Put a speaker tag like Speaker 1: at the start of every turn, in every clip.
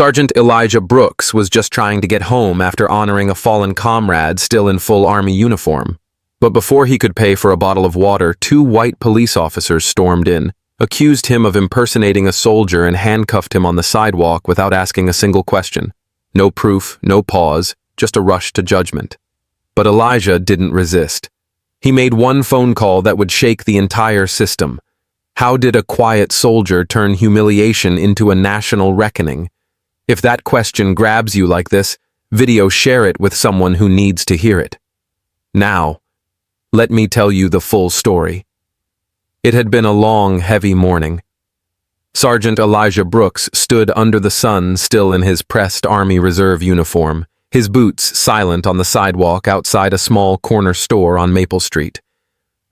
Speaker 1: Sergeant Elijah Brooks was just trying to get home after honoring a fallen comrade still in full Army uniform. But before he could pay for a bottle of water, 2 white police officers stormed in, accused him of impersonating a soldier, and handcuffed him on the sidewalk without asking a single question. No proof, no pause, just a rush to judgment. But Elijah didn't resist. He made one phone call that would shake the entire system. How did a quiet soldier turn humiliation into a national reckoning? If that question grabs you like this, video share it with someone who needs to hear it. Now, let me tell you the full story. It had been a long, heavy morning. Sergeant Elijah Brooks stood under the sun, still in his pressed Army Reserve uniform, his boots silent on the sidewalk outside a small corner store on Maple Street.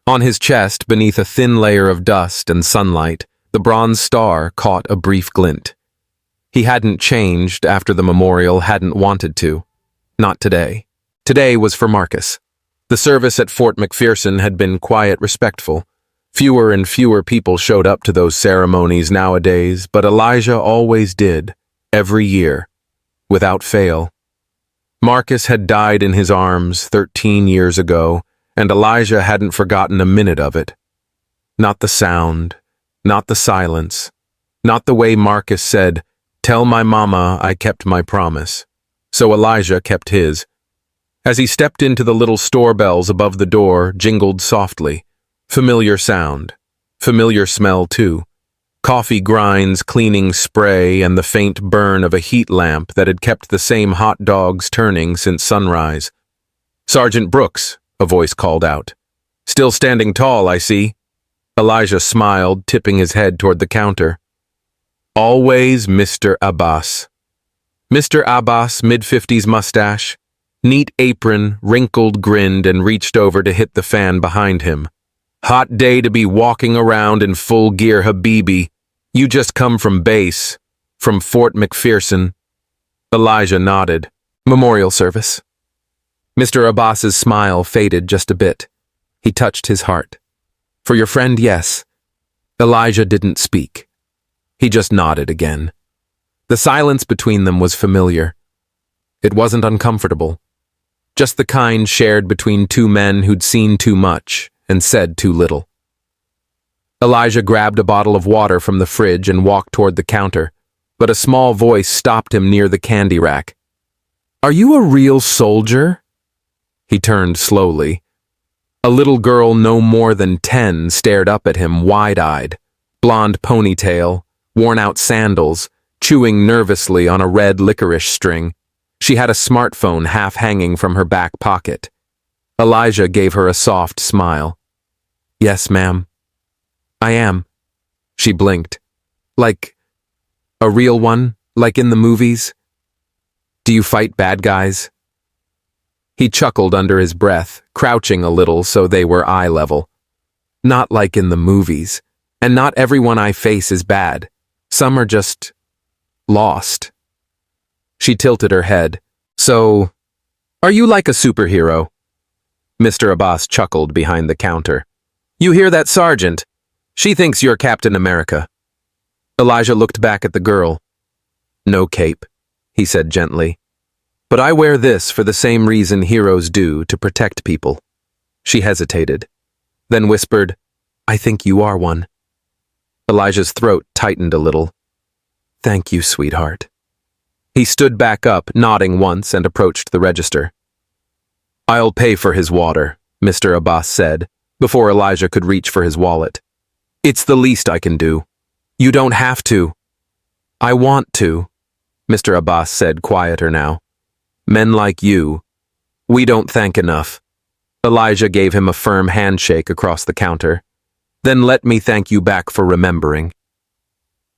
Speaker 1: On his chest, beneath a thin layer of dust and sunlight, the bronze star caught a brief glint. He hadn't changed after the memorial hadn't wanted to. Not today. Today was for Marcus. The service at Fort McPherson had been quiet, respectful. Fewer and fewer people showed up to those ceremonies nowadays, but Elijah always did, every year, without fail. Marcus had died in his arms 13 years ago, and Elijah hadn't forgotten a minute of it. Not the sound, not the silence, not the way Marcus said, "Tell my mama I kept my promise." So Elijah kept his. As he stepped into the little store bells above the door jingled softly. Familiar sound. Familiar smell, too. Coffee grinds, cleaning spray, and the faint burn of a heat lamp that had kept the same hot dogs turning since sunrise. "Sergeant Brooks," a voice called out. "Still standing tall, I see." Elijah smiled, tipping his head toward the counter. "Always Mr. Abbas." Mr. Abbas, mid-50s mustache, neat apron, wrinkled, grinned, and reached over to hit the fan behind him. "Hot day to be walking around in full gear, Habibi. You just come from base, from Fort McPherson." Elijah nodded. "Memorial service." Mr. Abbas's smile faded just a bit. He touched his heart. "For your friend, yes." Elijah didn't speak. He just nodded again. The silence between them was familiar. It wasn't uncomfortable. Just the kind shared between 2 men who'd seen too much and said too little. Elijah grabbed a bottle of water from the fridge and walked toward the counter, but a small voice stopped him near the candy rack. "Are you a real soldier?" He turned slowly. A little girl no more than 10 stared up at him wide-eyed, blonde ponytail, worn-out sandals, chewing nervously on a red licorice string. She had a smartphone half hanging from her back pocket. Elijah gave her a soft smile. "Yes, ma'am." "I am." She blinked. "Like a real one, like in the movies? Do you fight bad guys?" He chuckled under his breath, crouching a little so they were eye level. "Not like in the movies, and not everyone I face is bad. Some are just lost." She tilted her head. "So, are you like a superhero?" Mr. Abbas chuckled behind the counter. "You hear that, Sergeant? She thinks you're Captain America." Elijah looked back at the girl. "No cape," he said gently. "But I wear this for the same reason heroes do, to protect people." She hesitated, then whispered, "I think you are one." Elijah's throat tightened a little. "Thank you, sweetheart." He stood back up, nodding once, and approached the register. "I'll pay for his water," Mr. Abbas said, before Elijah could reach for his wallet. "It's the least I can do." "You don't have to." "I want to," Mr. Abbas said, quieter now. "Men like you, we don't thank enough." Elijah gave him a firm handshake across the counter. "Then let me thank you back for remembering."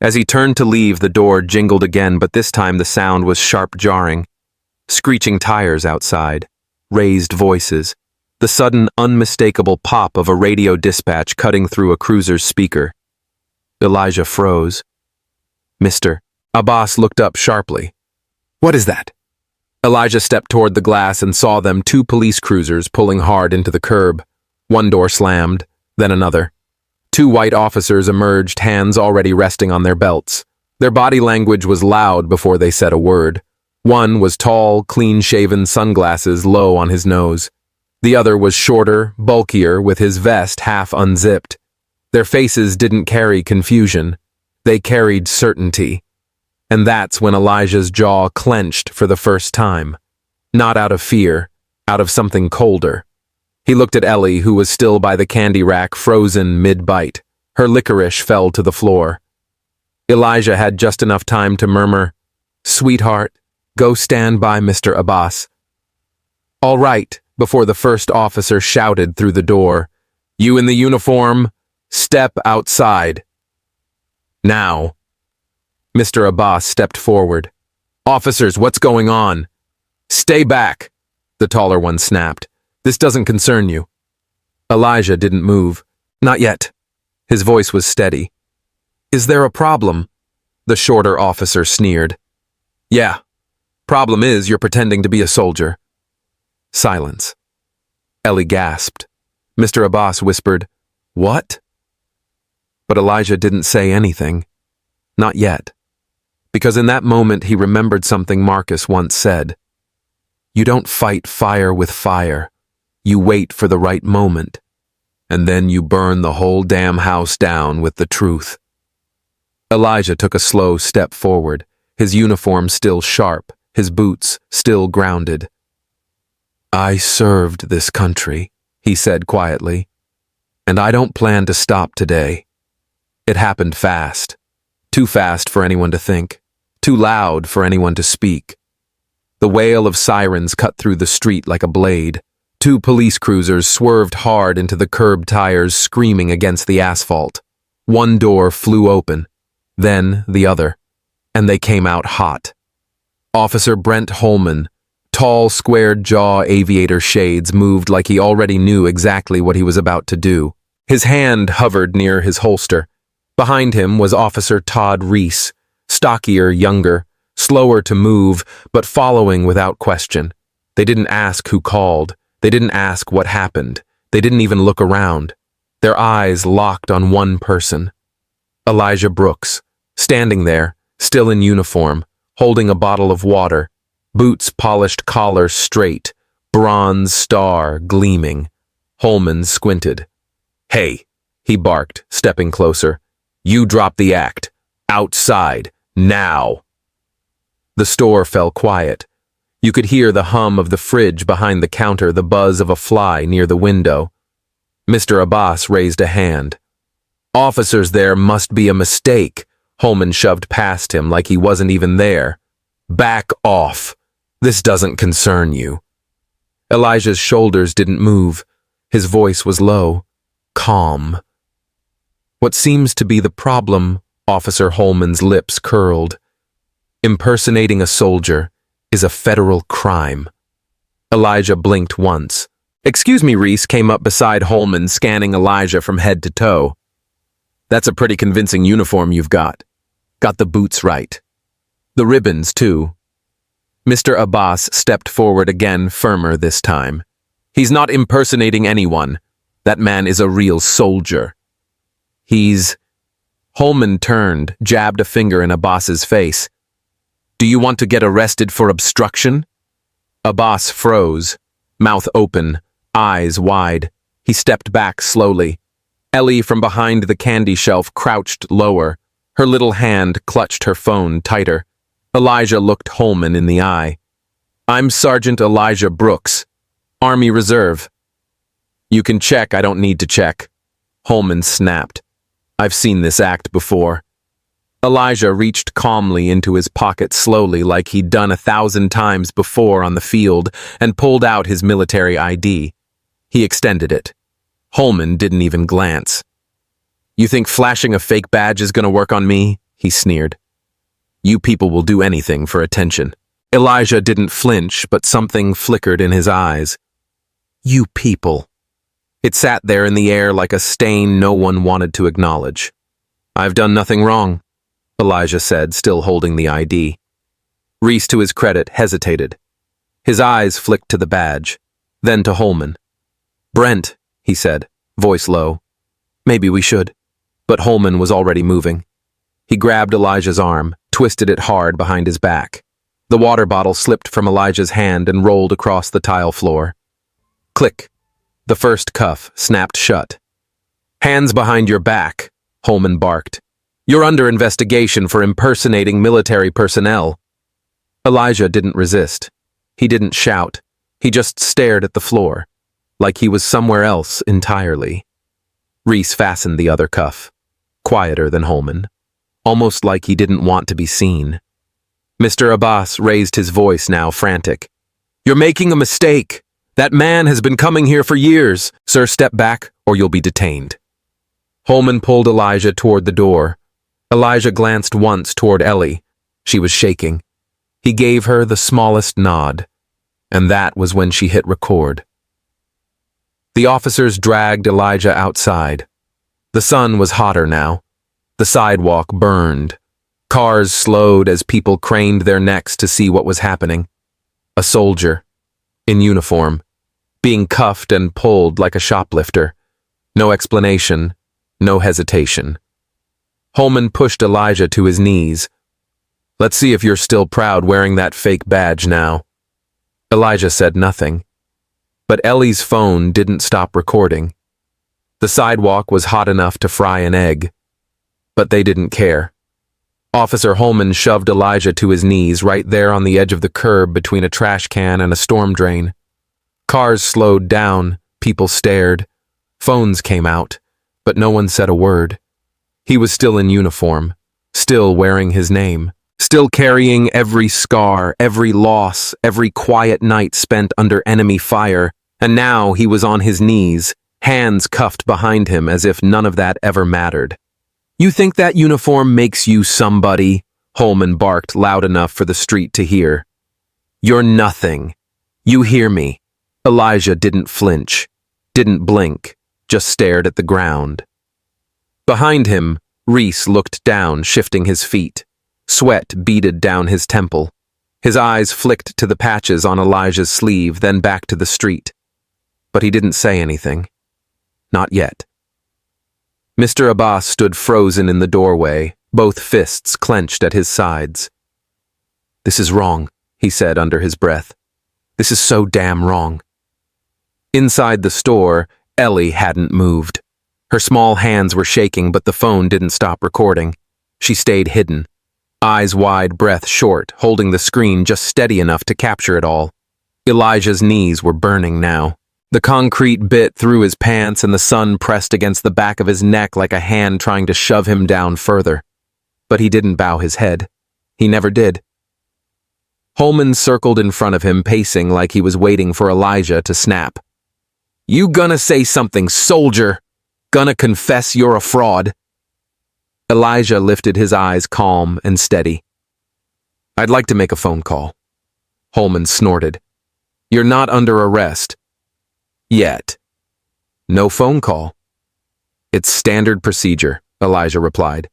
Speaker 1: As he turned to leave, the door jingled again, but this time the sound was sharp jarring. Screeching tires outside, raised voices, the sudden unmistakable pop of a radio dispatch cutting through a cruiser's speaker. Elijah froze. "Mr. Abbas looked up sharply. "What is that?" Elijah stepped toward the glass and saw them, 2 police cruisers pulling hard into the curb. One door slammed, then another. 2 white officers emerged, hands already resting on their belts. Their body language was loud before they said a word. One was tall, clean-shaven, sunglasses low on his nose. The other was shorter, bulkier, with his vest half unzipped. Their faces didn't carry confusion. They carried certainty. And that's when Elijah's jaw clenched for the first time. Not out of fear, out of something colder. He looked at Ellie, who was still by the candy rack, frozen mid-bite. Her licorice fell to the floor. Elijah had just enough time to murmur, "Sweetheart, go stand by Mr. Abbas." "All right," before the first officer shouted through the door. "You in the uniform, step outside." "Now." Mr. Abbas stepped forward. "Officers, what's going on?" "Stay back," the taller one snapped. "This doesn't concern you." Elijah didn't move. "Not yet." His voice was steady. "Is there a problem?" The shorter officer sneered. "Yeah. Problem is, you're pretending to be a soldier." Silence. Ellie gasped. Mr. Abbas whispered, "What?" But Elijah didn't say anything. Not yet. Because in that moment he remembered something Marcus once said. You don't fight fire with fire. You wait for the right moment. And then you burn the whole damn house down with the truth. Elijah took a slow step forward, his uniform still sharp, his boots still grounded. "I served this country," he said quietly, "and I don't plan to stop today." It happened fast. Too fast for anyone to think. Too loud for anyone to speak. The wail of sirens cut through the street like a blade. 2 police cruisers swerved hard into the curb tires, screaming against the asphalt. One door flew open, then the other, and they came out hot. Officer Brent Holman, tall, squared-jaw aviator shades, moved like he already knew exactly what he was about to do. His hand hovered near his holster. Behind him was Officer Todd Reese, stockier, younger, slower to move, but following without question. They didn't ask who called. They didn't ask what happened. They didn't even look around. Their eyes locked on one person. Elijah Brooks, standing there, still in uniform, holding a bottle of water, boots polished collar straight, bronze star gleaming. Holman squinted. "Hey," he barked, stepping closer. "You drop the act. Outside. Now." The store fell quiet. You could hear the hum of the fridge behind the counter, the buzz of a fly near the window. Mr. Abbas raised a hand. "Officers, there must be a mistake." Holman shoved past him like he wasn't even there. "Back off. This doesn't concern you." Elijah's shoulders didn't move. His voice was low, calm. "What seems to be the problem?" Officer Holman's lips curled. "Impersonating a soldier is a federal crime." Elijah blinked once. "Excuse me," Reese came up beside Holman, scanning Elijah from head to toe. "That's a pretty convincing uniform you've got. Got the boots right. The ribbons, too." Mr. Abbas stepped forward again, firmer this time. "He's not impersonating anyone. That man is a real soldier. He's..." Holman turned, jabbed a finger in Abbas's face. "Do you want to get arrested for obstruction?" Abbas froze, mouth open, eyes wide. He stepped back slowly. Ellie from behind the candy shelf crouched lower. Her little hand clutched her phone tighter. Elijah looked Holman in the eye. "I'm Sergeant Elijah Brooks, Army Reserve." "You can check, I don't need to check." Holman snapped. "I've seen this act before." Elijah reached calmly into his pocket slowly, like he'd done 1,000 times before on the field, and pulled out his military ID. He extended it. Holman didn't even glance. "You think flashing a fake badge is going to work on me?" he sneered. "You people will do anything for attention." Elijah didn't flinch, but something flickered in his eyes. "You people." It sat there in the air like a stain no one wanted to acknowledge. "I've done nothing wrong," Elijah said, still holding the ID. Reese, to his credit, hesitated. His eyes flicked to the badge, then to Holman. "Brent," he said, voice low. "Maybe we should." But Holman was already moving. He grabbed Elijah's arm, twisted it hard behind his back. The water bottle slipped from Elijah's hand and rolled across the tile floor. Click. The first cuff snapped shut. "Hands behind your back," Holman barked. "You're under investigation for impersonating military personnel." Elijah didn't resist. He didn't shout. He just stared at the floor, like he was somewhere else entirely. Reese fastened the other cuff, quieter than Holman, almost like he didn't want to be seen. Mr. Abbas raised his voice, now frantic. "You're making a mistake. That man has been coming here for years. Sir, step back or you'll be detained." Holman pulled Elijah toward the door. Elijah glanced once toward Ellie. She was shaking. He gave her the smallest nod, and that was when she hit record. The officers dragged Elijah outside. The sun was hotter now. The sidewalk burned. Cars slowed as people craned their necks to see what was happening. A soldier, in uniform, being cuffed and pulled like a shoplifter. No explanation, no hesitation. Holman pushed Elijah to his knees. "Let's see if you're still proud wearing that fake badge now." Elijah said nothing. But Ellie's phone didn't stop recording. The sidewalk was hot enough to fry an egg. But they didn't care. Officer Holman shoved Elijah to his knees right there on the edge of the curb between a trash can and a storm drain. Cars slowed down, people stared. Phones came out, but no one said a word. He was still in uniform, still wearing his name, still carrying every scar, every loss, every quiet night spent under enemy fire, and now he was on his knees, hands cuffed behind him as if none of that ever mattered. "You think that uniform makes you somebody?" Holman barked loud enough for the street to hear. "You're nothing. You hear me." Elijah didn't flinch, didn't blink, just stared at the ground. Behind him, Reese looked down, shifting his feet. Sweat beaded down his temple. His eyes flicked to the patches on Elijah's sleeve, then back to the street. But he didn't say anything. Not yet. Mr. Abbas stood frozen in the doorway, both fists clenched at his sides. "This is wrong," he said under his breath. "This is so damn wrong." Inside the store, Ellie hadn't moved. Her small hands were shaking, but the phone didn't stop recording. She stayed hidden, eyes wide, breath short, holding the screen just steady enough to capture it all. Elijah's knees were burning now. The concrete bit through his pants and the sun pressed against the back of his neck like a hand trying to shove him down further. But he didn't bow his head. He never did. Holman circled in front of him, pacing like he was waiting for Elijah to snap. "You gonna say something, soldier? Gonna confess you're a fraud?" Elijah lifted his eyes calm and steady. "I'd like to make a phone call." Holman snorted. "You're not under arrest. Yet." "No phone call." "It's standard procedure," Elijah replied.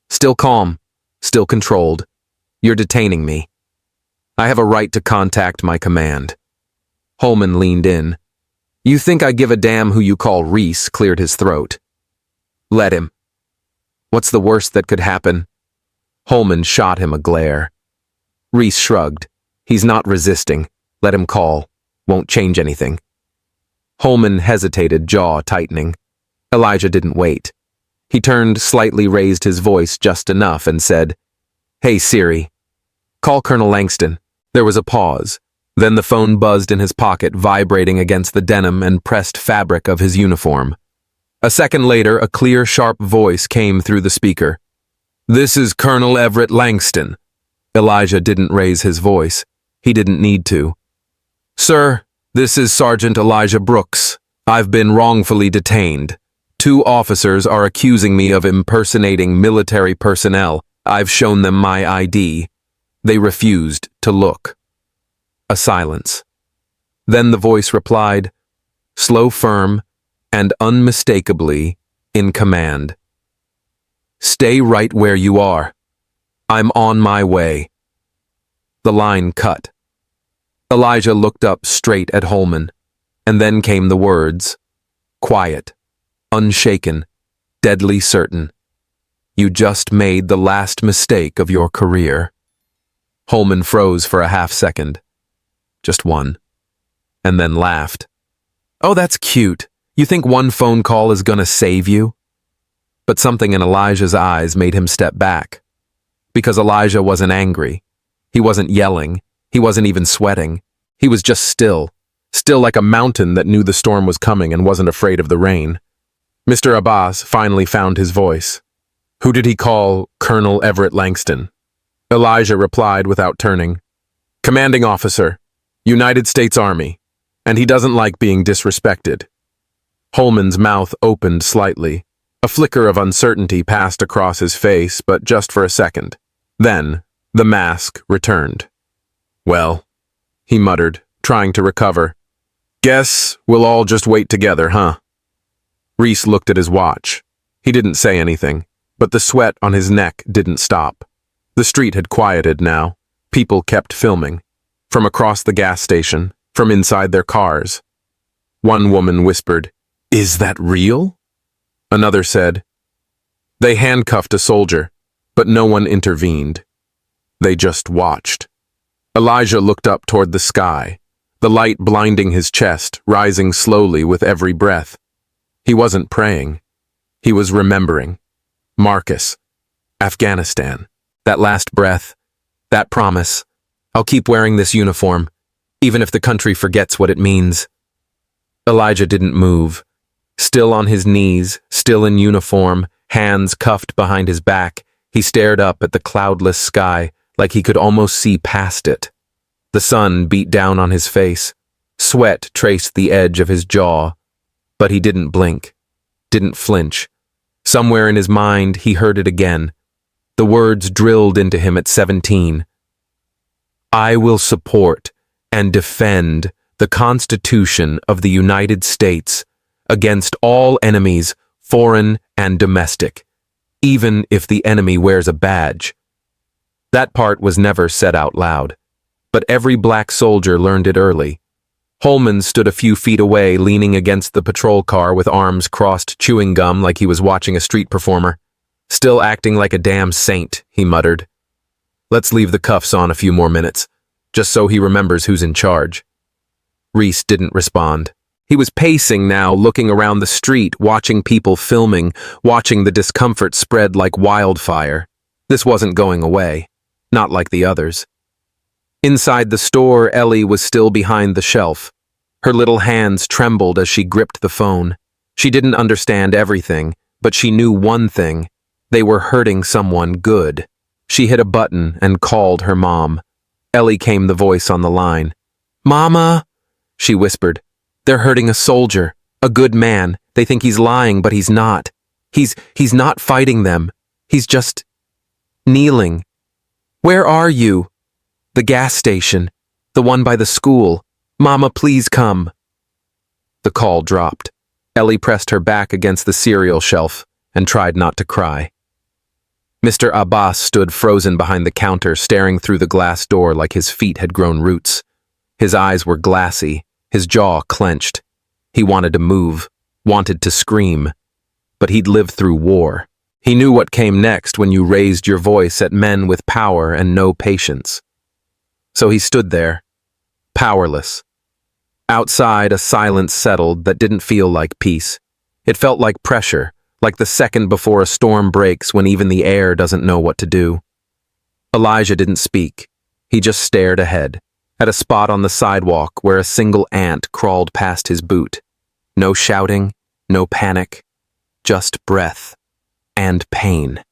Speaker 1: "Still calm, still controlled. You're detaining me. I have a right to contact my command." Holman leaned in. "You think I give a damn who you call Reese?" cleared his throat. "Let him. What's the worst that could happen?" Holman shot him a glare. Reese shrugged. "He's not resisting. Let him call. Won't change anything." Holman hesitated, jaw tightening. Elijah didn't wait. He turned, slightly raised his voice just enough and said, "Hey Siri, call Colonel Langston." There was a pause. Then the phone buzzed in his pocket, vibrating against the denim and pressed fabric of his uniform. A second later, a clear, sharp voice came through the speaker. "This is Colonel Everett Langston." Elijah didn't raise his voice. He didn't need to. "Sir, this is Sergeant Elijah Brooks. I've been wrongfully detained. 2 officers are accusing me of impersonating military personnel. I've shown them my ID. They refused to look." A silence. Then the voice replied, slow, firm, and unmistakably in command. "Stay right where you are. I'm on my way." The line cut. Elijah looked up straight at Holman, and then came the words, quiet, unshaken, deadly certain. You just made the last mistake of your career. Holman froze for a half second. Just one. And then laughed. Oh, that's cute. You think one phone call is gonna save you? But something in Elijah's eyes made him step back. Because Elijah wasn't angry. He wasn't yelling. He wasn't even sweating. He was just still. Still like a mountain that knew the storm was coming and wasn't afraid of the rain. Mr. Abbas finally found his voice. Who did he call Colonel Everett Langston? Elijah replied without turning. Commanding officer, United States Army, and he doesn't like being disrespected. Holman's mouth opened slightly. A flicker of uncertainty passed across his face, but just for a second. Then, the mask returned. Well, he muttered, trying to recover. Guess we'll all just wait together, huh? Reese looked at his watch. He didn't say anything, but the sweat on his neck didn't stop. The street had quieted now. People kept filming. From across the gas station, from inside their cars. One woman whispered, Is that real? Another said, They handcuffed a soldier, but no one intervened. They just watched. Elijah looked up toward the sky, the light blinding his chest, rising slowly with every breath. He wasn't praying. He was remembering. Marcus. Afghanistan. That last breath. That promise. I'll keep wearing this uniform, even if the country forgets what it means. Elijah didn't move. Still on his knees, still in uniform, hands cuffed behind his back, he stared up at the cloudless sky like he could almost see past it. The sun beat down on his face. Sweat traced the edge of his jaw. But he didn't blink, didn't flinch. Somewhere in his mind, he heard it again. The words drilled into him at 17. I will support and defend the Constitution of the United States against all enemies, foreign and domestic, even if the enemy wears a badge. That part was never said out loud, but every black soldier learned it early. Holman stood a few feet away, leaning against the patrol car with arms crossed, chewing gum like he was watching a street performer. Still acting like a damn saint, he muttered. Let's leave the cuffs on a few more minutes, just so he remembers who's in charge. Reese didn't respond. He was pacing now, looking around the street, watching people filming, watching the discomfort spread like wildfire. This wasn't going away, not like the others. Inside the store, Ellie was still behind the shelf. Her little hands trembled as she gripped the phone. She didn't understand everything, but she knew one thing. They were hurting someone good. She hit a button and called her mom. Ellie came the voice on the line. Mama, she whispered. They're hurting a soldier, a good man. They think he's lying, but he's not. He's not fighting them. He's just kneeling. Where are you? The gas station. The one by the school. Mama, please come. The call dropped. Ellie pressed her back against the cereal shelf and tried not to cry. Mr. Abbas stood frozen behind the counter, staring through the glass door like his feet had grown roots. His eyes were glassy, his jaw clenched. He wanted to move, wanted to scream. But he'd lived through war. He knew what came next when you raised your voice at men with power and no patience. So he stood there, powerless. Outside, a silence settled that didn't feel like peace. It felt like pressure, like the second before a storm breaks when even the air doesn't know what to do. Elijah didn't speak. He just stared ahead, at a spot on the sidewalk where a single ant crawled past his boot. No shouting, no panic, just breath and pain.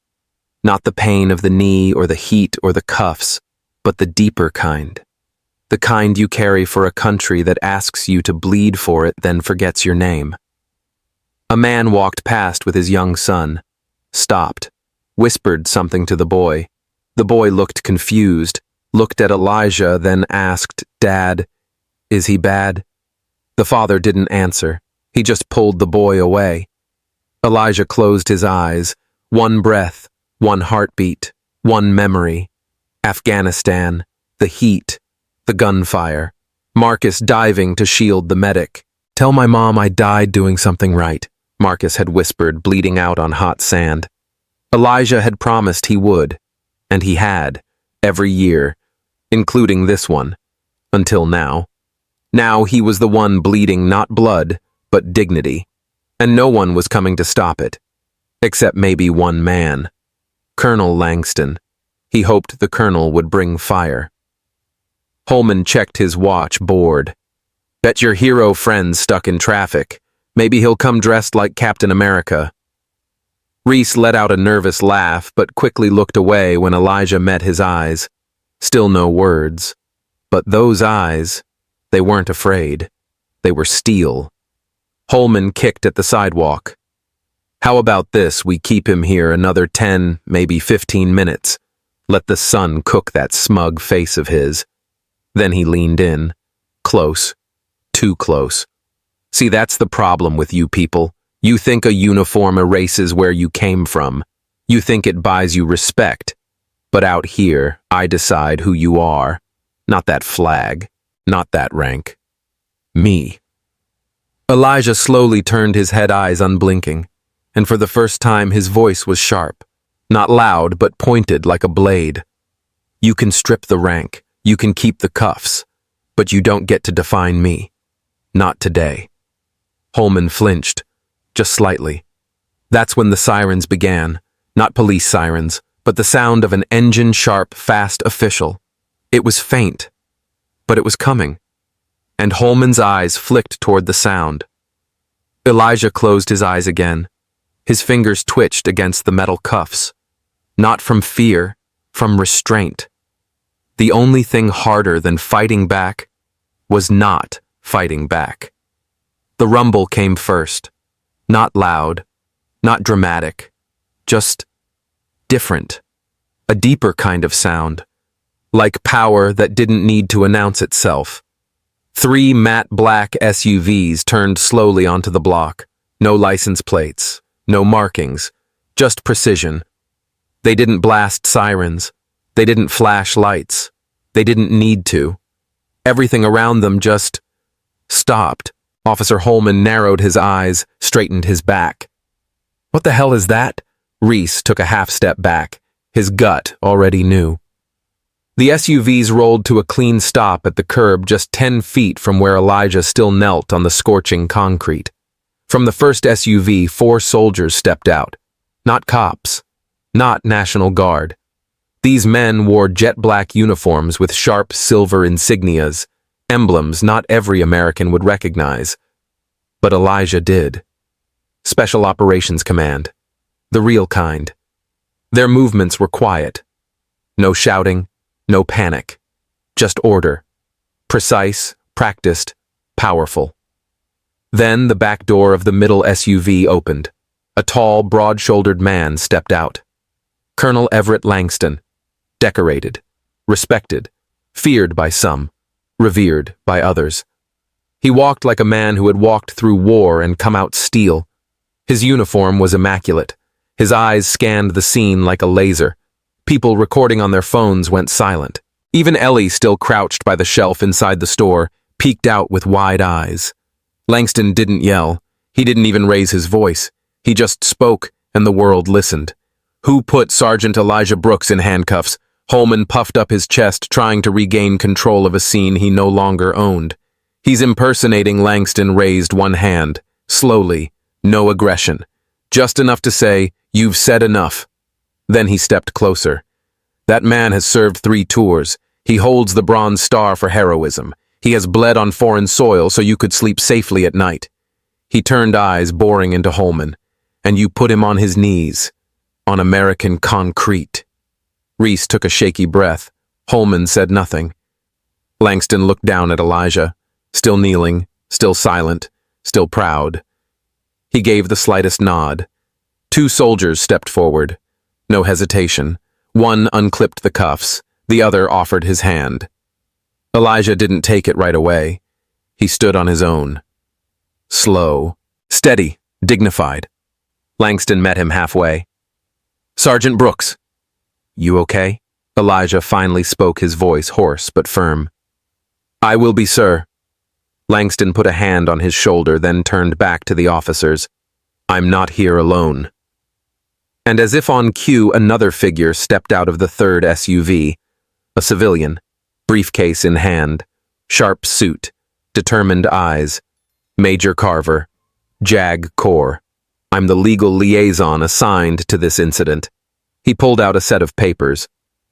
Speaker 1: Not the pain of the knee or the heat or the cuffs, but the deeper kind. The kind you carry for a country that asks you to bleed for it, then forgets your name. A man walked past with his young son, stopped, whispered something to the boy. The boy looked confused, looked at Elijah, then asked, Dad, is he bad? The father didn't answer. He just pulled the boy away. Elijah closed his eyes. One breath, one heartbeat, one memory. Afghanistan, the heat, the gunfire. Marcus diving to shield the medic. Tell my mom I died doing something right, Marcus had whispered, bleeding out on hot sand. Elijah had promised he would, and he had, every year, including this one, until now. Now he was the one bleeding not blood, but dignity, and no one was coming to stop it, except maybe one man, Colonel Langston. He hoped the colonel would bring fire. Holman checked his watch, bored. Bet your hero friend's stuck in traffic. Maybe he'll come dressed like Captain America. Reese let out a nervous laugh, but quickly looked away when Elijah met his eyes. Still no words. But those eyes, they weren't afraid. They were steel. Holman kicked at the sidewalk. How about this, we keep him here another 10, maybe 15 minutes. Let the sun cook that smug face of his. Then he leaned in. Close. Too close. See, that's the problem with you people. You think a uniform erases where you came from. You think it buys you respect. But out here, I decide who you are. Not that flag. Not that rank. Me. Elijah slowly turned his head, eyes unblinking, and for the first time his voice was sharp. Not loud, but pointed like a blade. You can strip the rank. You can keep the cuffs. But you don't get to define me. Not today. Holman flinched. Just slightly. That's when the sirens began. Not police sirens, but the sound of an engine-sharp, fast official. It was faint, but it was coming. And Holman's eyes flicked toward the sound. Elijah closed his eyes again. His fingers twitched against the metal cuffs. Not from fear, from restraint. The only thing harder than fighting back was not fighting back. The rumble came first. Not loud, not dramatic, just different. A deeper kind of sound, like power that didn't need to announce itself. 3 matte black SUVs turned slowly onto the block. No license plates, no markings, just precision. They didn't blast sirens. They didn't flash lights. They didn't need to. Everything around them just stopped. Officer Holman narrowed his eyes, straightened his back. What the hell is that? Reese took a half step back. His gut already knew. The SUVs rolled to a clean stop at the curb just 10 feet from where Elijah still knelt on the scorching concrete. From the first SUV, 4 soldiers stepped out. Not cops. Not National Guard. These men wore jet-black uniforms with sharp silver insignias, emblems not every American would recognize. But Elijah did. Special Operations Command. The real kind. Their movements were quiet. No shouting, no panic. Just order. Precise, practiced, powerful. Then the back door of the middle SUV opened. A tall, broad-shouldered man stepped out. Colonel Everett Langston. Decorated, respected, feared by some, revered by others. He walked like a man who had walked through war and come out steel. His uniform was immaculate. His eyes scanned the scene like a laser. People recording on their phones went silent. Even Ellie, still crouched by the shelf inside the store, peeked out with wide eyes. Langston didn't yell. He didn't even raise his voice. He just spoke, and the world listened. Who put Sergeant Elijah Brooks in handcuffs? Holman puffed up his chest, trying to regain control of a scene he no longer owned. He's impersonating. Langston raised one hand, slowly, no aggression. Just enough to say, "You've said enough." Then he stepped closer. That man has served 3 tours. He holds the Bronze Star for heroism. He has bled on foreign soil so you could sleep safely at night. He turned eyes boring into Holman. And you put him on his knees. On American concrete. Reese took a shaky breath. Holman said nothing. Langston looked down at Elijah, still kneeling, still silent, still proud. He gave the slightest nod. 2 soldiers stepped forward. No hesitation. One unclipped the cuffs. The other offered his hand. Elijah didn't take it right away. He stood on his own. Slow, steady, dignified. Langston met him halfway. "Sergeant Brooks." "You okay?" Elijah finally spoke, his voice hoarse but firm. "I will be, sir." Langston put a hand on his shoulder, then turned back to the officers. "I'm not here alone." And as if on cue, another figure stepped out of the third SUV. A civilian, briefcase in hand, sharp suit, determined eyes. Major Carver, JAG Corps. I'm the legal liaison assigned to this incident. He pulled out a set of papers.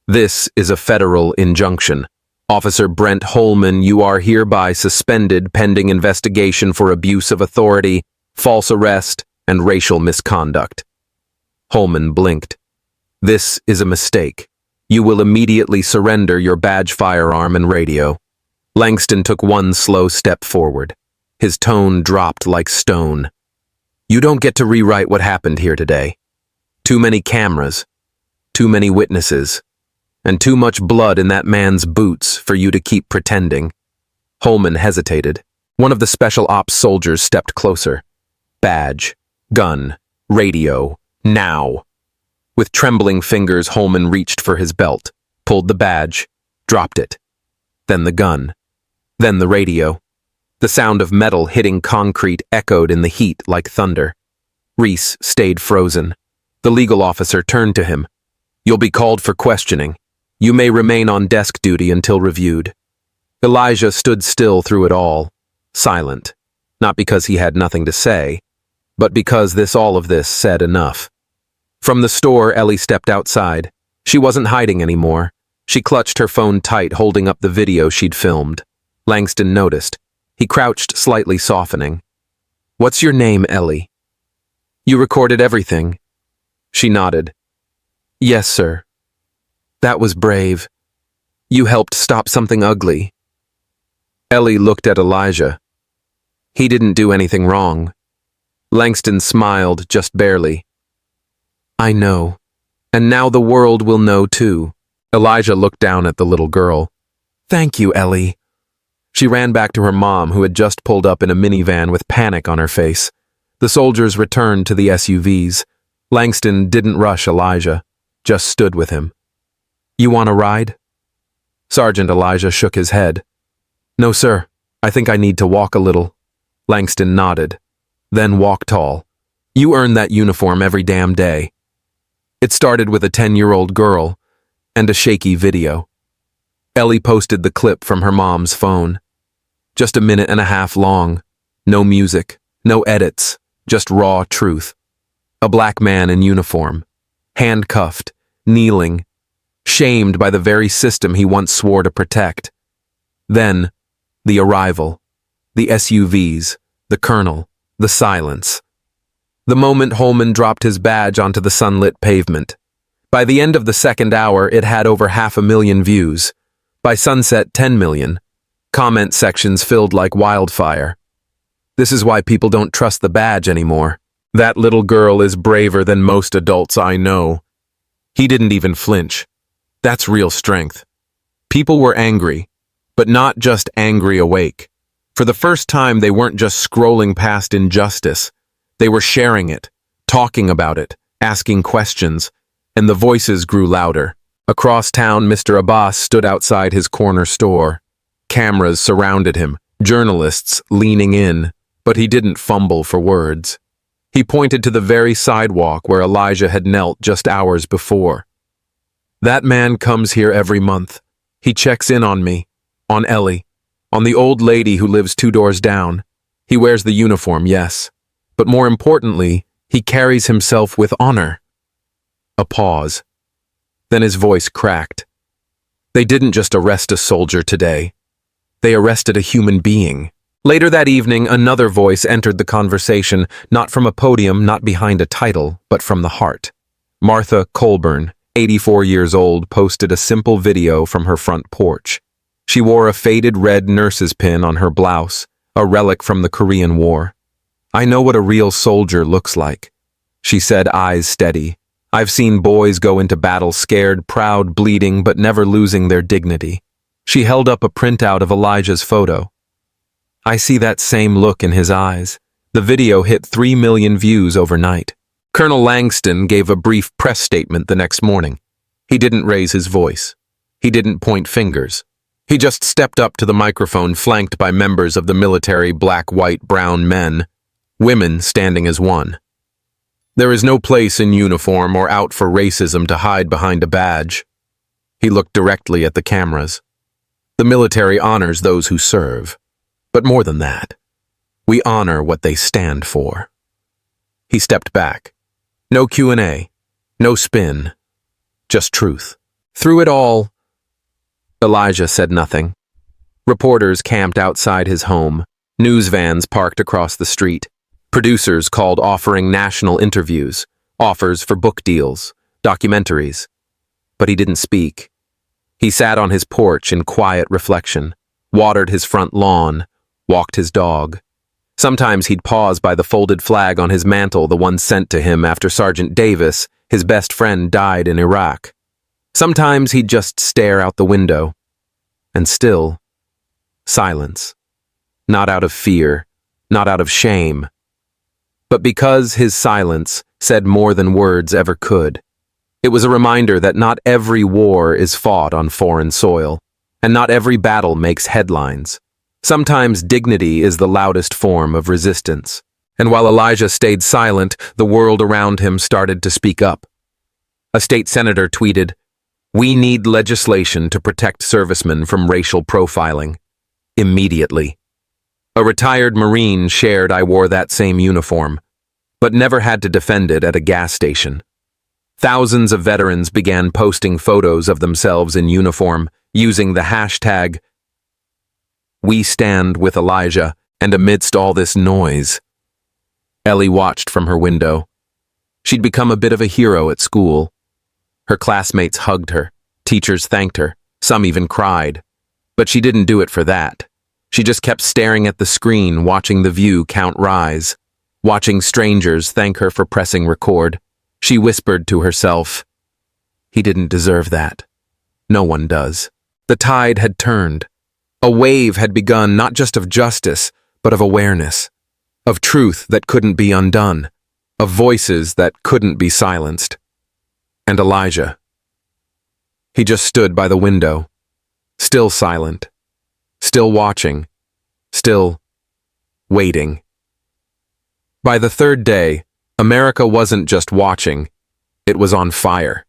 Speaker 1: This is a federal injunction. Officer Brent Holman, you are hereby suspended pending investigation for abuse of authority, false arrest, and racial misconduct. Holman blinked. This is a mistake. You will immediately surrender your badge, firearm, and radio. Langston took one slow step forward. His tone dropped like stone. You don't get to rewrite what happened here today. Too many cameras, too many witnesses, and too much blood in that man's boots for you to keep pretending. Holman hesitated. One of the special ops soldiers stepped closer. Badge, gun, radio, now. With trembling fingers, Holman reached for his belt, pulled the badge, dropped it. Then the gun. Then the radio. The sound of metal hitting concrete echoed in the heat like thunder. Reese stayed frozen. The legal officer turned to him. You'll be called for questioning. You may remain on desk duty until reviewed. Elijah stood still through it all, silent, not because he had nothing to say, but because all of this said enough. From the store, Ellie stepped outside. She wasn't hiding anymore. She clutched her phone tight, holding up the video she'd filmed. Langston noticed. He crouched, slightly softening. What's your name, Ellie? You recorded everything. She nodded. Yes, sir. That was brave. You helped stop something ugly. Ellie looked at Elijah. He didn't do anything wrong. Langston smiled, just barely. I know. And now the world will know too. Elijah looked down at the little girl. Thank you, Ellie. She ran back to her mom, who had just pulled up in a minivan with panic on her face. The soldiers returned to the SUVs. Langston didn't rush Elijah, just stood with him. You want a ride? Sergeant Elijah shook his head. No, sir. I think I need to walk a little. Langston nodded. Then walk tall. You earn that uniform every damn day. It started with a 10-year-old girl and a shaky video. Ellie posted the clip from her mom's phone. Just a minute and a half long. No music, no edits, just raw truth. A black man in uniform, handcuffed, kneeling, shamed by the very system he once swore to protect. Then, the arrival, the SUVs, the colonel, the silence. The moment Holman dropped his badge onto the sunlit pavement. By the end of the second hour, it had over 500,000 views. By sunset, 10 million. Comment sections filled like wildfire. This is why people don't trust the badge anymore. That little girl is braver than most adults I know. He didn't even flinch. That's real strength. People were angry, but not just angry awake. For the first time, they weren't just scrolling past injustice. They were sharing it, talking about it, asking questions, and the voices grew louder. Across town, Mr. Abbas stood outside his corner store. Cameras surrounded him, journalists leaning in, but he didn't fumble for words. He pointed to the very sidewalk where Elijah had knelt just hours before. That man comes here every month. He checks in on me, on Ellie, on the old lady who lives 2 doors down. He wears the uniform, yes, but more importantly, he carries himself with honor. A pause. Then his voice cracked. They didn't just arrest a soldier today. They arrested a human being. Later that evening, another voice entered the conversation, not from a podium, not behind a title, but from the heart. Martha Colburn, 84 years old, posted a simple video from her front porch. She wore a faded red nurse's pin on her blouse, a relic from the Korean War. I know what a real soldier looks like, she said, eyes steady. I've seen boys go into battle scared, proud, bleeding, but never losing their dignity. She held up a printout of Elijah's photo. I see that same look in his eyes. The video hit 3 million views overnight. Colonel Langston gave a brief press statement the next morning. He didn't raise his voice. He didn't point fingers. He just stepped up to the microphone, flanked by members of the military black, white, brown men, women standing as one. There is no place in uniform or out for racism to hide behind a badge. He looked directly at the cameras. The military honors those who serve. But more than that, we honor what they stand for. He stepped back. No Q&A, no spin, just truth. Through it all, Elijah said nothing. Reporters camped outside his home, news vans parked across the street, producers called offering national interviews, offers for book deals, documentaries. But he didn't speak. He sat on his porch in quiet reflection, watered his front lawn, walked his dog. Sometimes he'd pause by the folded flag on his mantle, the one sent to him after Sergeant Davis, his best friend, died in Iraq. Sometimes he'd just stare out the window. And still, silence. Not out of fear, not out of shame, but because his silence said more than words ever could. It was a reminder that not every war is fought on foreign soil, and not every battle makes headlines. Sometimes dignity is the loudest form of resistance. And while Elijah stayed silent, the world around him started to speak up. A state senator tweeted, "We need legislation to protect servicemen from racial profiling. Immediately." A retired Marine shared, "I wore that same uniform, but never had to defend it at a gas station." Thousands of veterans began posting photos of themselves in uniform, using the hashtag "We Stand with Elijah," and amidst all this noise, Ellie watched from her window. She'd become a bit of a hero at school. Her classmates hugged her, teachers thanked her, some even cried. But she didn't do it for that. She just kept staring at the screen, watching the view count rise, watching strangers thank her for pressing record. She whispered to herself, "He didn't deserve that. No one does." The tide had turned. A wave had begun, not just of justice, but of awareness, of truth that couldn't be undone, of voices that couldn't be silenced. And Elijah. He just stood by the window, still silent, still watching, still waiting. By the third day, America wasn't just watching, it was on fire.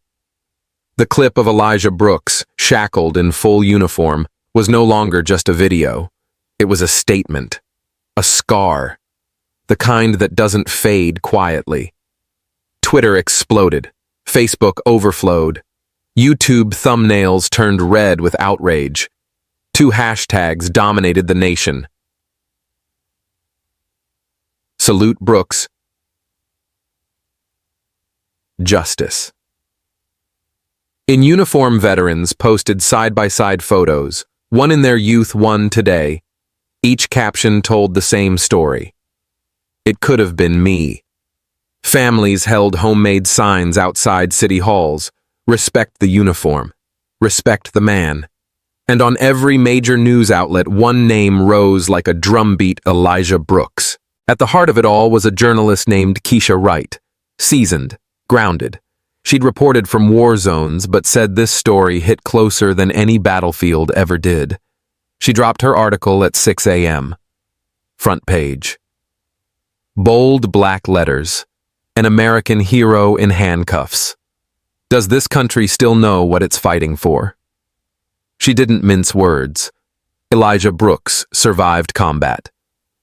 Speaker 1: The clip of Elijah Brooks, shackled in full uniform, was no longer just a video. It was a statement, a scar, the kind that doesn't fade quietly. Twitter exploded, Facebook overflowed, YouTube thumbnails turned red with outrage. 2 hashtags dominated the nation. Salute Brooks. Justice. In uniform, veterans posted side-by-side photos, one in their youth, one today. Each caption told the same story. It could have been me. Families held homemade signs outside city halls. Respect the uniform. Respect the man. And on every major news outlet, one name rose like a drumbeat: Elijah Brooks. At the heart of it all was a journalist named Keisha Wright, seasoned, grounded. She'd reported from war zones, but said this story hit closer than any battlefield ever did. She dropped her article at 6 a.m. Front page. Bold black letters. An American hero in handcuffs. Does this country still know what it's fighting for? She didn't mince words. Elijah Brooks survived combat.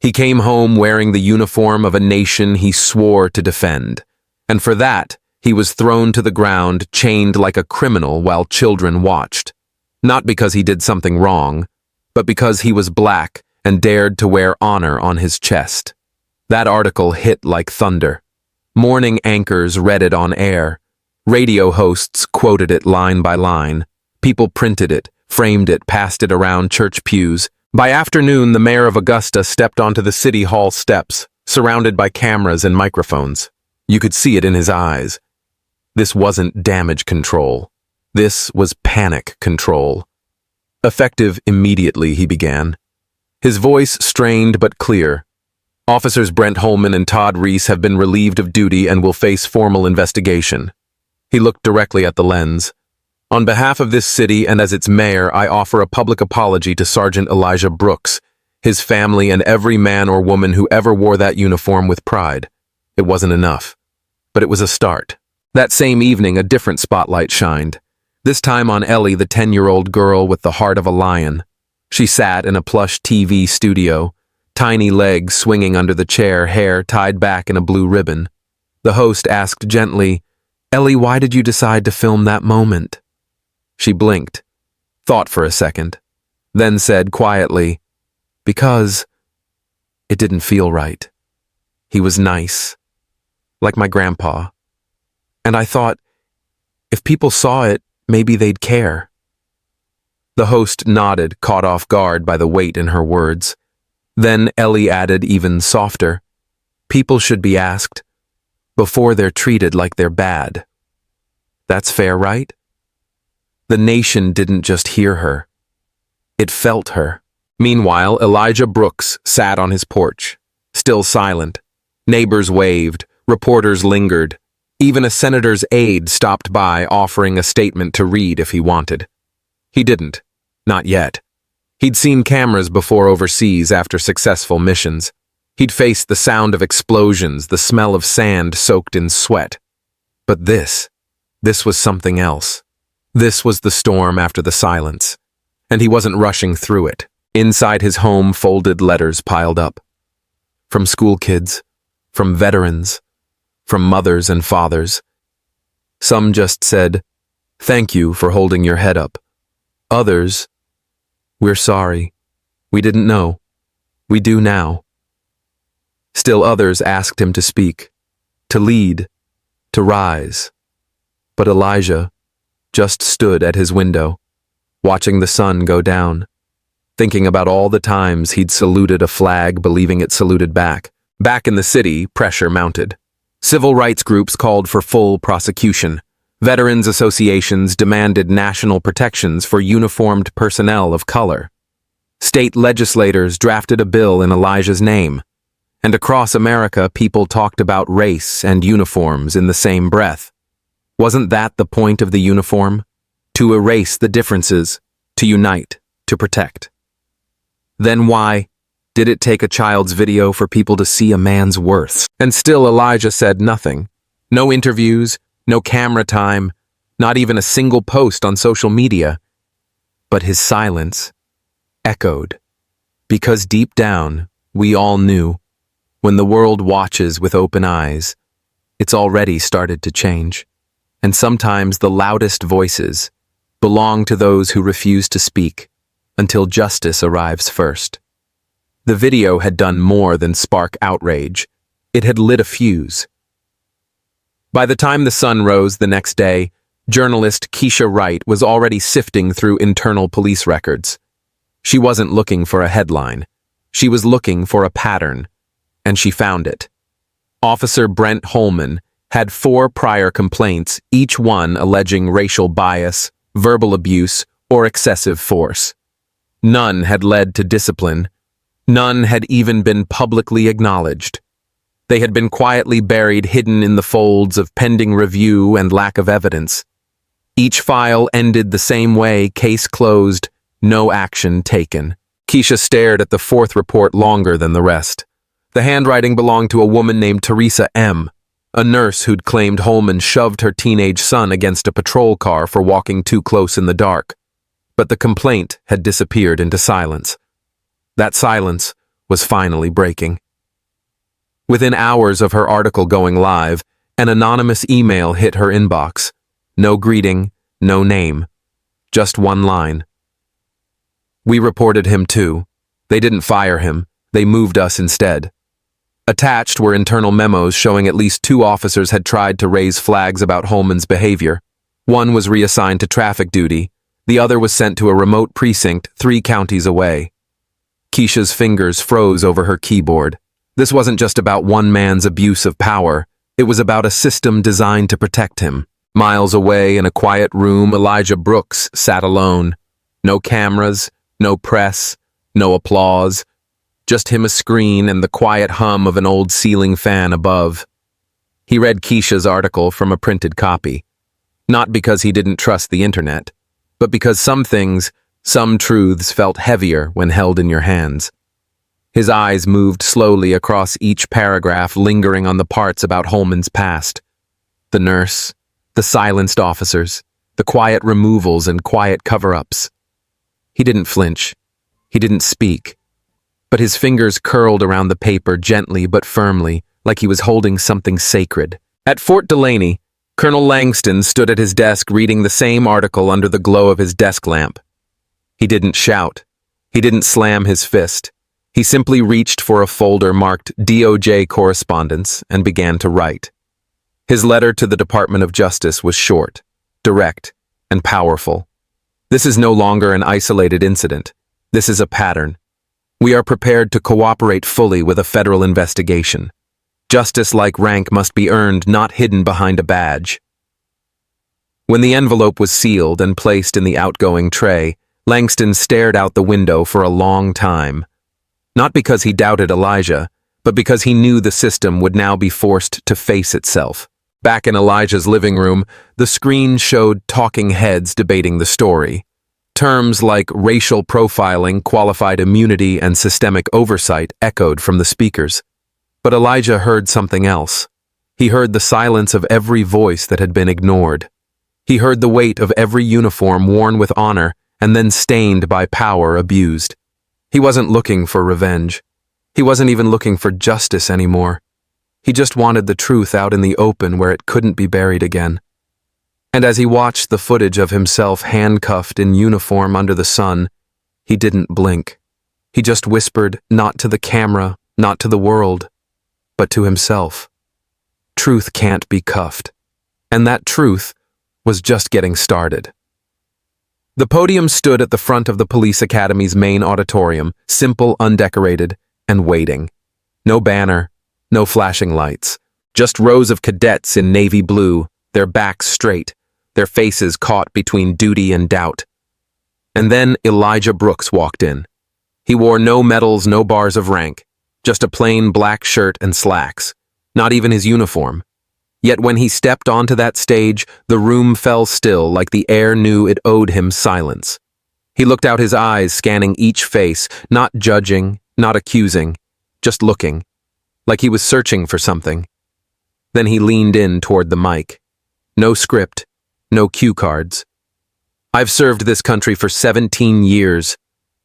Speaker 1: He came home wearing the uniform of a nation he swore to defend. And for that, he was thrown to the ground, chained like a criminal while children watched. Not because he did something wrong, but because he was black and dared to wear honor on his chest. That article hit like thunder. Morning anchors read it on air. Radio hosts quoted it line by line. People printed it, framed it, passed it around church pews. By afternoon, the mayor of Augusta stepped onto the city hall steps, surrounded by cameras and microphones. You could see it in his eyes. This wasn't damage control. This was panic control. Effective immediately, he began. His voice strained but clear. Officers Brent Holman and Todd Reese have been relieved of duty and will face formal investigation. He looked directly at the lens. On behalf of this city and as its mayor, I offer a public apology to Sergeant Elijah Brooks, his family, and every man or woman who ever wore that uniform with pride. It wasn't enough. but it was a start. That same evening, a different spotlight shined. This time on Ellie, the 10-year-old girl with the heart of a lion. She sat in a plush TV studio, tiny legs swinging under the chair, hair tied back in a blue ribbon. The host asked gently, "Ellie, why did you decide to film that moment?" She blinked, thought for a second, then said quietly, "Because it didn't feel right. He was nice, like my grandpa. And I thought, if people saw it, maybe they'd care." The host nodded, caught off guard by the weight in her words. Then Ellie added even softer, "People should be asked before they're treated like they're bad. That's fair, right?" The nation didn't just hear her. It felt her. Meanwhile, Elijah Brooks sat on his porch, still silent. Neighbors waved, reporters lingered. Even a senator's aide stopped by, offering a statement to read if he wanted. He didn't. Not yet. He'd seen cameras before overseas after successful missions. He'd faced the sound of explosions, the smell of sand soaked in sweat. But this was something else. This was the storm after the silence. And he wasn't rushing through it. Inside his home, folded letters piled up. From school kids, from veterans, from mothers and fathers. Some just said, "Thank you for holding your head up." Others, "We're sorry. We didn't know. We do now." Still others asked him to speak, to lead, to rise. But Elijah just stood at his window, watching the sun go down, thinking about all the times he'd saluted a flag believing it saluted back. Back in the city, pressure mounted. Civil rights groups called for full prosecution. Veterans associations demanded national protections for uniformed personnel of color. State legislators drafted a bill in Elijah's name. And across America, people talked about race and uniforms in the same breath. Wasn't that the point of the uniform? To erase the differences, to unite, to protect. Then why did it take a child's video for people to see a man's worth? And still Elijah said nothing. No interviews, no camera time, not even a single post on social media. But his silence echoed. Because deep down, we all knew, when the world watches with open eyes, it's already started to change. And sometimes the loudest voices belong to those who refuse to speak until justice arrives first. The video had done more than spark outrage. It had lit a fuse. By the time the sun rose the next day, journalist Keisha Wright was already sifting through internal police records. She wasn't looking for a headline. She was looking for a pattern, and she found it. Officer Brent Holman had 4 prior complaints, each one alleging racial bias, verbal abuse, or excessive force. None had led to discipline. None had even been publicly acknowledged. They had been quietly buried, hidden in the folds of pending review and lack of evidence. Each file ended the same way: case closed, no action taken. Keisha stared at the 4th report longer than the rest. The handwriting belonged to a woman named Teresa M., a nurse who'd claimed Holman shoved her teenage son against a patrol car for walking too close in the dark. But the complaint had disappeared into silence. That silence was finally breaking. Within hours of her article going live, an anonymous email hit her inbox. No greeting, no name, just one line. "We reported him too. They didn't fire him. They moved us instead." Attached were internal memos showing at least 2 officers had tried to raise flags about Holman's behavior. One was reassigned to traffic duty. The other was sent to a remote precinct 3 counties away. Keisha's fingers froze over her keyboard. This wasn't just about one man's abuse of power. It was about a system designed to protect him. Miles away in a quiet room, Elijah Brooks sat alone. No cameras, no press, no applause. Just him, a screen, and the quiet hum of an old ceiling fan above. He read Keisha's article from a printed copy. Not because he didn't trust the internet, but because some things, some truths felt heavier when held in your hands. His eyes moved slowly across each paragraph, lingering on the parts about Holman's past. The nurse, the silenced officers, the quiet removals and quiet cover-ups. He didn't flinch. He didn't speak. But his fingers curled around the paper gently but firmly, like he was holding something sacred. At Fort Delaney, Colonel Langston stood at his desk reading the same article under the glow of his desk lamp. He didn't shout. He didn't slam his fist. He simply reached for a folder marked DOJ Correspondence and began to write. His letter to the Department of Justice was short, direct, and powerful. This is no longer an isolated incident. This is a pattern. We are prepared to cooperate fully with a federal investigation. Justice-like rank must be earned, not hidden behind a badge. When the envelope was sealed and placed in the outgoing tray, Langston stared out the window for a long time. Not because he doubted Elijah, but because he knew the system would now be forced to face itself. Back in Elijah's living room, the screen showed talking heads debating the story. Terms like racial profiling, qualified immunity, and systemic oversight echoed from the speakers. But Elijah heard something else. He heard the silence of every voice that had been ignored. He heard the weight of every uniform worn with honor and then stained by power abused. He wasn't looking for revenge. He wasn't even looking for justice anymore. He just wanted the truth out in the open where it couldn't be buried again. And as he watched the footage of himself handcuffed in uniform under the sun, he didn't blink. He just whispered, not to the camera, not to the world, but to himself. Truth can't be cuffed. And that truth was just getting started. The podium stood at the front of the police academy's main auditorium, simple, undecorated, and waiting. No banner, no flashing lights, just rows of cadets in navy blue, their backs straight, their faces caught between duty and doubt. And then Elijah Brooks walked in. He wore no medals, no bars of rank, just a plain black shirt and slacks, not even his uniform. Yet when he stepped onto that stage, the room fell still like the air knew it owed him silence. He looked out his eyes, scanning each face, not judging, not accusing, just looking, like he was searching for something. Then he leaned in toward the mic. No script, no cue cards. "I've served this country for 17 years.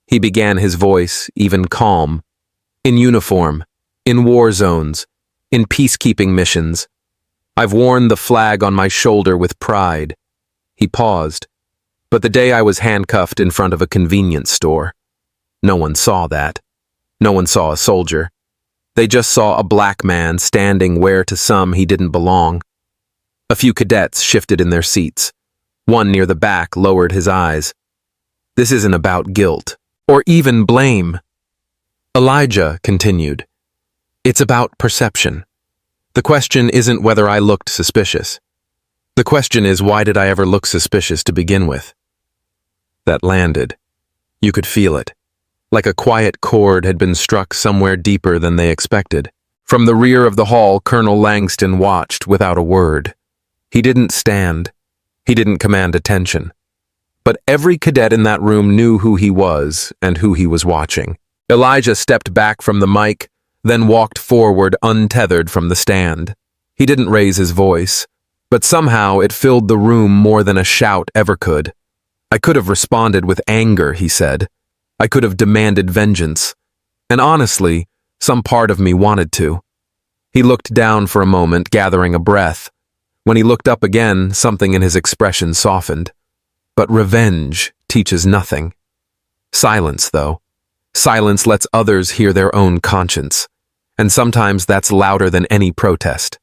Speaker 1: He began, his voice even calm. "In uniform, in war zones, in peacekeeping missions. I've worn the flag on my shoulder with pride." He paused. "But the day I was handcuffed in front of a convenience store, no one saw that. No one saw a soldier. They just saw a black man standing where to some he didn't belong." A few cadets shifted in their seats. One near the back lowered his eyes. "This isn't about guilt, or even blame." Elijah continued. "It's about perception. The question isn't whether I looked suspicious. The question is, why did I ever look suspicious to begin with?" That landed. You could feel it. Like a quiet chord had been struck somewhere deeper than they expected. From the rear of the hall, Colonel Langston watched without a word. He didn't stand. He didn't command attention. But every cadet in that room knew who he was and who he was watching. Elijah stepped back from the mic, then walked forward untethered from the stand. He didn't raise his voice, but somehow it filled the room more than a shout ever could. "I could have responded with anger," he said. "I could have demanded vengeance. And honestly, some part of me wanted to." He looked down for a moment, gathering a breath. When he looked up again, something in his expression softened. But revenge teaches nothing. Silence, though. Silence lets others hear their own conscience, and sometimes that's louder than any protest.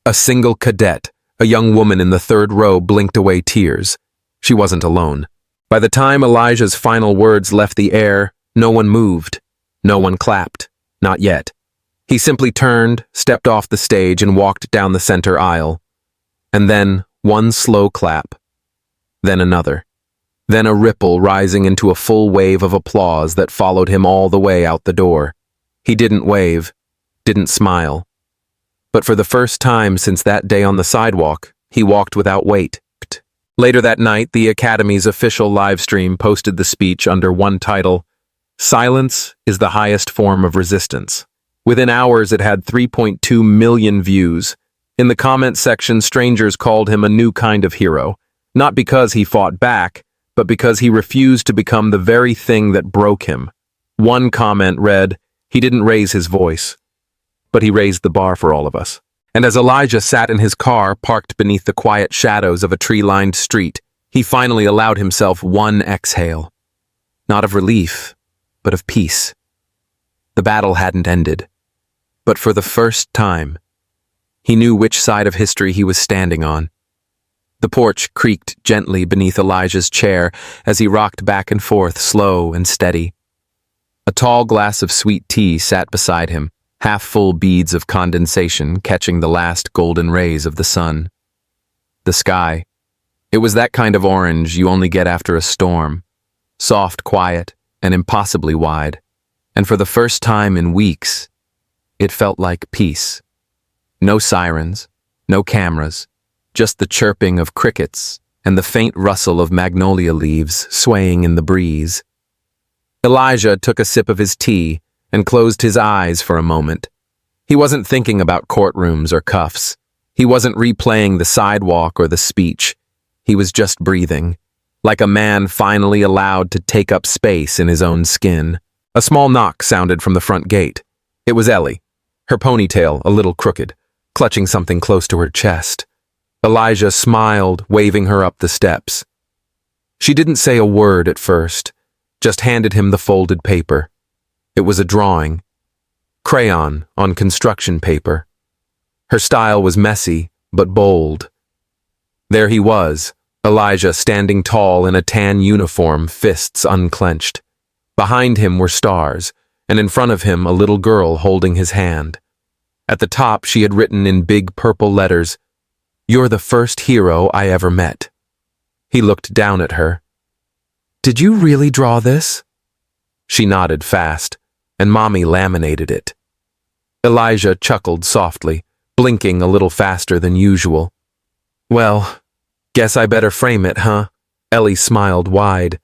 Speaker 1: A single cadet, a young woman in the third row, blinked away tears. She wasn't alone. By the time Elijah's final words left the air, no one moved. No one clapped. Not yet. He simply turned, stepped off the stage, and walked down the center aisle. And then one slow clap. Then another. Then a ripple rising into a full wave of applause that followed him all the way out the door. He didn't wave, didn't smile. But for the first time since that day on the sidewalk, he walked without weight. Later that night, the Academy's official livestream posted the speech under one title, "Silence is the highest form of resistance." Within hours, it had 3.2 million views, In the comment section, strangers called him a new kind of hero, not because he fought back, but because he refused to become the very thing that broke him. One comment read, "He didn't raise his voice, but he raised the bar for all of us." And as Elijah sat in his car parked beneath the quiet shadows of a tree-lined street, he finally allowed himself one exhale. Not of relief, but of peace. The battle hadn't ended. But for the first time, he knew which side of history he was standing on. The porch creaked gently beneath Elijah's chair as he rocked back and forth, slow and steady. A tall glass of sweet tea sat beside him, half-full beads of condensation catching the last golden rays of the sun. The sky. It was that kind of orange you only get after a storm. Soft, quiet, and impossibly wide. And for the first time in weeks, it felt like peace. No sirens, no cameras, just the chirping of crickets and the faint rustle of magnolia leaves swaying in the breeze. Elijah took a sip of his tea and closed his eyes for a moment. He wasn't thinking about courtrooms or cuffs. He wasn't replaying the sidewalk or the speech. He was just breathing, like a man finally allowed to take up space in his own skin. A small knock sounded from the front gate. It was Ellie, her ponytail a little crooked, clutching something close to her chest. Elijah smiled, waving her up the steps. She didn't say a word at first, just handed him the folded paper. It was a drawing. Crayon on construction paper. Her style was messy, but bold. There he was, Elijah standing tall in a tan uniform, fists unclenched. Behind him were stars, and in front of him a little girl holding his hand. At the top she had written in big purple letters, "You're the first hero I ever met." He looked down at her. "Did you really draw this?" She nodded fast, and Mommy laminated it. Elijah chuckled softly, blinking a little faster than usual. "Well, guess I better frame it, huh?" Ellie smiled wide.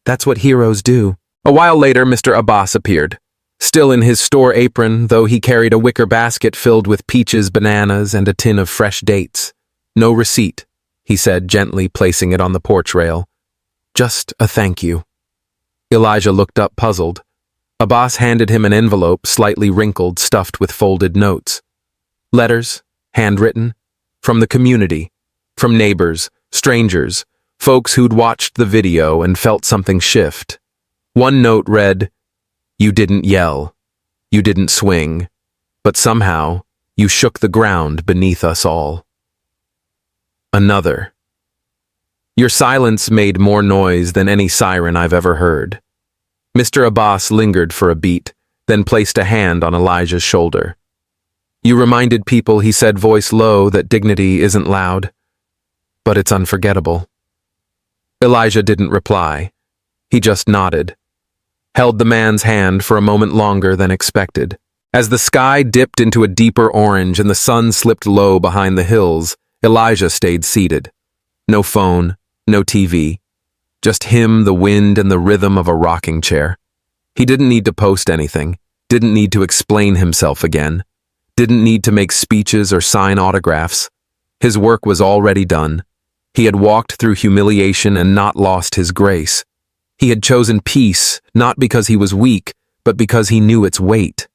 Speaker 1: "That's what heroes do." A while later, Mr. Abbas appeared. Still in his store apron, though he carried a wicker basket filled with peaches, bananas, and a tin of fresh dates. "No receipt," he said, gently placing it on the porch rail. "Just a thank you." Elijah looked up, puzzled. Abbas handed him an envelope, slightly wrinkled, stuffed with folded notes. Letters, handwritten, from the community, from neighbors, strangers, folks who'd watched the video and felt something shift. One note read, "You didn't yell, you didn't swing, but somehow you shook the ground beneath us all." Another. "Your silence made more noise than any siren I've ever heard." Mr. Abbas lingered for a beat, then placed a hand on Elijah's shoulder. "You reminded people," he said, voice low, "that dignity isn't loud, but it's unforgettable." Elijah didn't reply. He just nodded, held the man's hand for a moment longer than expected. As the sky dipped into a deeper orange and the sun slipped low behind the hills, Elijah stayed seated. No phone, no TV. Just him, the wind, and the rhythm of a rocking chair. He didn't need to post anything, didn't need to explain himself again, didn't need to make speeches or sign autographs. His work was already done. He had walked through humiliation and not lost his grace. He had chosen peace, not because he was weak, but because he knew its weight.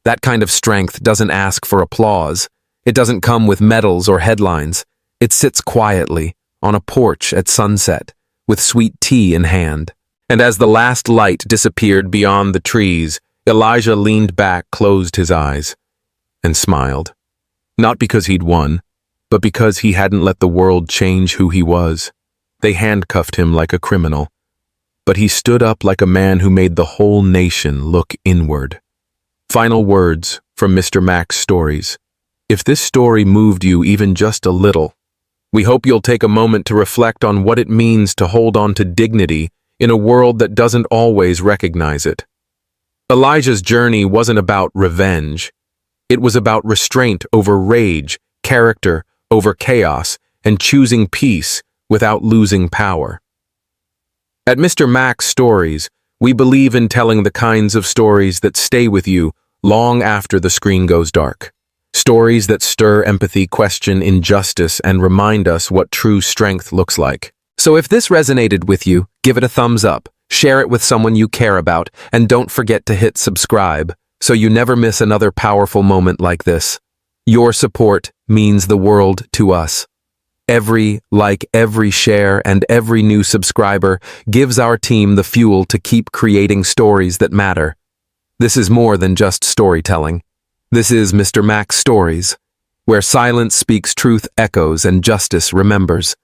Speaker 1: That kind of strength doesn't ask for applause. It doesn't come with medals or headlines. It sits quietly, on a porch at sunset, with sweet tea in hand. And as the last light disappeared beyond the trees, Elijah leaned back, closed his eyes, and smiled. Not because he'd won, but because he hadn't let the world change who he was. They handcuffed him like a criminal. But he stood up like a man who made the whole nation look inward. Final words from Mr. Mack's stories. If this story moved you even just a little, we hope you'll take a moment to reflect on what it means to hold on to dignity in a world that doesn't always recognize it. Elijah's journey wasn't about revenge. It was about restraint over rage, character over chaos, and choosing peace without losing power. At Mr. Mack's Stories, we believe in telling the kinds of stories that stay with you long after the screen goes dark. Stories that stir empathy, question injustice, and remind us what true strength looks like. So if this resonated with you, give it a thumbs up, share it with someone you care about, and don't forget to hit subscribe so you never miss another powerful moment like this. Your support means the world to us. Every like, every share, and every new subscriber gives our team the fuel to keep creating stories that matter. This is more than just storytelling. This is Mr. Mac's Stories, where silence speaks, truth echoes, and justice remembers.